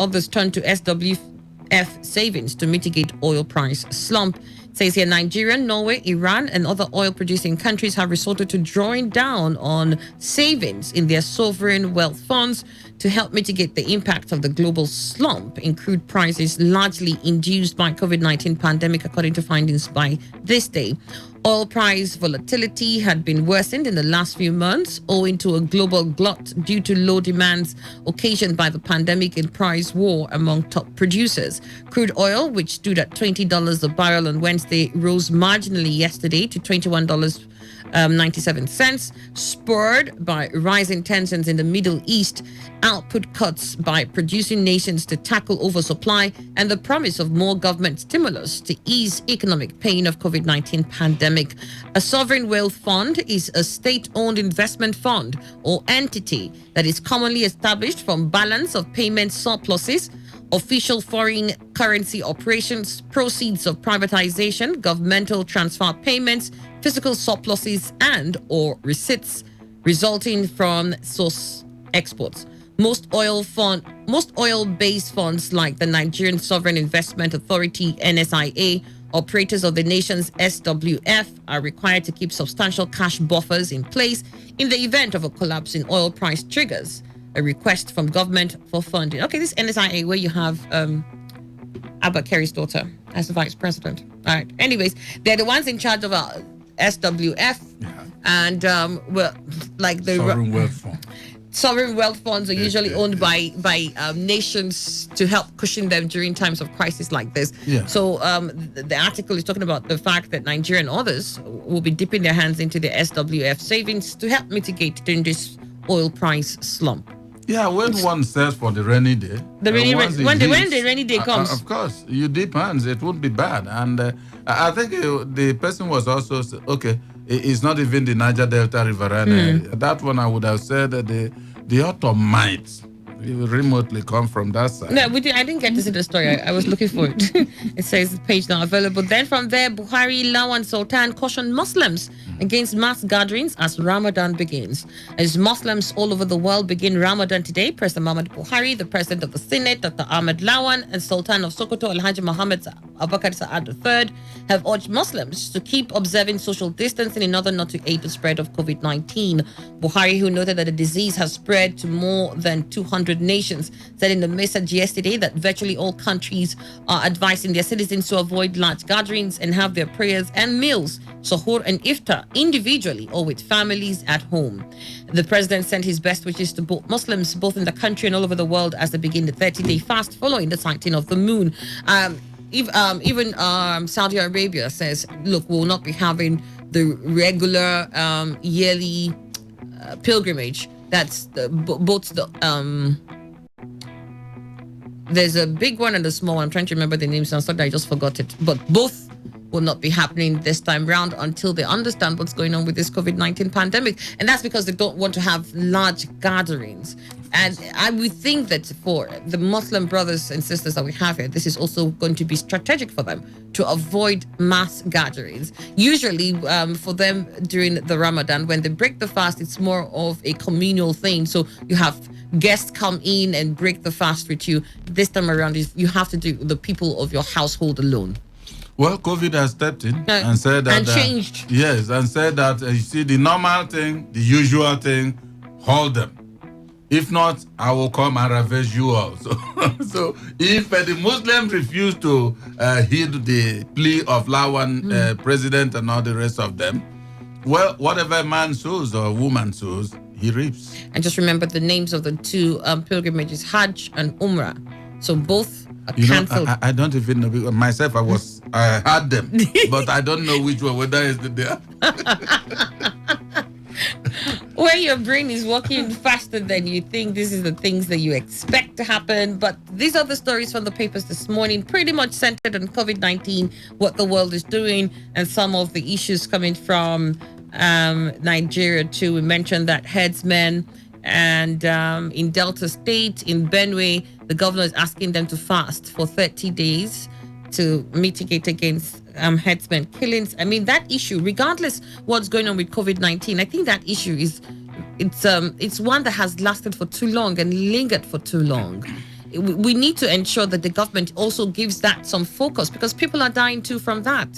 Others turn to SWF savings to mitigate oil price slump. It says here Nigeria, Norway, Iran, and other oil-producing countries have resorted to drawing down on savings in their sovereign wealth funds to help mitigate the impact of the global slump in crude prices, largely induced by COVID-19 pandemic, according to findings by this day. Oil price volatility had been worsened in the last few months owing to a global glut due to low demands occasioned by the pandemic and price war among top producers. Crude oil, which stood at $20 a barrel on Wednesday, rose marginally yesterday to $21.97, spurred by rising tensions in the Middle East, output cuts by producing nations to tackle oversupply, and the promise of more government stimulus to ease economic pain of COVID-19 pandemic. A sovereign wealth fund is a state-owned investment fund or entity that is commonly established from balance of payment surpluses, official foreign currency operations, proceeds of privatization, governmental transfer payments, fiscal surpluses, and or receipts resulting from source exports. Most oil-based funds like the Nigerian Sovereign Investment Authority, NSIA, operators of the nation's SWF, are required to keep substantial cash buffers in place in the event of a collapse in oil price triggers a request from government for funding. Okay, this NSIA where you have Abba Kerry's daughter as the vice president. All right. Anyways, they're the ones in charge of SWF, and well, like the sovereign wealth fund. Sovereign wealth funds are usually owned by nations to help cushion them during times of crisis like this. Yeah. So the article is talking about the fact that Nigeria and others will be dipping their hands into the SWF savings to help mitigate during this oil price slump. Yeah, when one says for the rainy day, when the rainy day comes, of course, you dip hands. It won't be bad. And I think the person was also okay. It's not even the Niger Delta Riverine. That one I would have said that the author might remotely come from that side. No, I didn't get to see the story. I was looking for it. It says the page now available. Then from there, Buhari, Lawan, Sultan cautioned Muslims against mass gatherings as Ramadan begins. As Muslims all over the world begin Ramadan today, President Muhammad Buhari, the President of the Senate, Dr. Ahmed Lawan, and Sultan of Sokoto, Alhaji Mohammed Abubakar Saad III, have urged Muslims to keep observing social distancing in order not to aid the spread of COVID-19. Buhari, who noted that the disease has spread to more than 200 nations, said in the message yesterday that virtually all countries are advising their citizens to avoid large gatherings and have their prayers and meals, suhoor and iftar, individually or with families at home. The president sent his best wishes to both Muslims, both in the country and all over the world, as they begin the 30-day fast following the sighting of the moon. Even Saudi Arabia says, look, we'll not be having the regular yearly pilgrimage. That's there's a big one and a small one. I'm trying to remember the names. I'm sorry, I just forgot it. But both will not be happening this time round until they understand what's going on with this COVID-19 pandemic. And that's because they don't want to have large gatherings. And I would think that for the Muslim brothers and sisters that we have here, this is also going to be strategic for them to avoid mass gatherings. Usually for them during the Ramadan, when they break the fast, it's more of a communal thing. So you have guests come in and break the fast with you. This time around, you have to do the people of your household alone. Well, COVID has stepped in and said that... And changed. Yes, and said that, you see, the normal thing, the usual thing, hold them. If not, I will come and ravage you all. So if the Muslims refuse to heed the plea of Lawan, president, and all the rest of them, well, whatever man sows or woman sows, he reaps. And just remember the names of the two pilgrimages, Hajj and Umrah. So both are cancelled. I don't even know. Myself, I had them, but I don't know which one, whether it's the Where your brain is working faster than you think, this is the things that you expect to happen. But these are the stories from the papers this morning, pretty much centered on COVID-19, what the world is doing, and some of the issues coming from Nigeria too. We mentioned that headsmen and in Delta State, in Benue, the governor is asking them to fast for 30 days to mitigate against headsmen killings. I mean, that issue, regardless what's going on with COVID-19, I think that issue it's one that has lasted for too long and lingered for too long. we need to ensure that the government also gives that some focus, because people are dying too from that.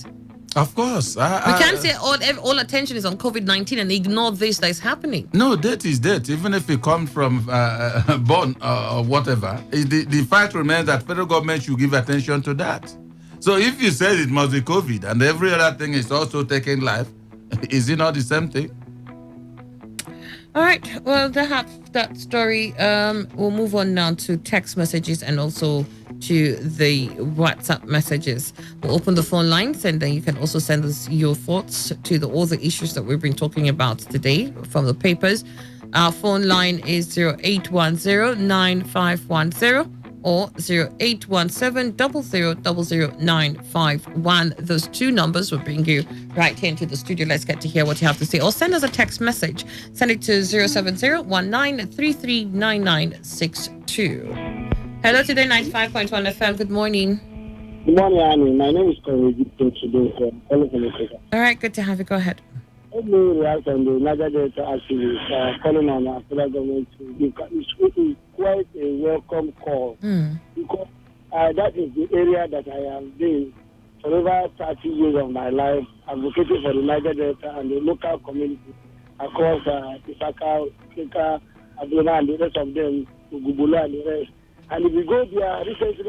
Of course. We can't say all attention is on COVID-19 and ignore this that is happening. No, death is death, even if it comes from born or whatever. The fact remains that federal government should give attention to that. So if you said it must be COVID and every other thing is also taking life, is it not the same thing? All right. Well, that story. We'll move on now to text messages and also to the WhatsApp messages. We'll open the phone lines, and then you can also send us your thoughts to all the issues that we've been talking about today from the papers. Our phone line is 0810-9510 or 0817-000951. Those two numbers will bring you right here into the studio. Let's get to hear what you have to say. Or send us a text message. Send it to 070-1933-9962. Hello, Today 95.1 FM. Good morning. Good morning, Annie. My name is Today. All right, good to have you. Go ahead. Let me react on the Niger Delta activists calling on our federal government to give. It's quite a welcome call because that is the area that I have been for over 30 years of my life, advocating for the Niger Delta and the local community across Isaka, Kika, Abdullah, and the rest of them, Gubula and the rest. And if we go there, recently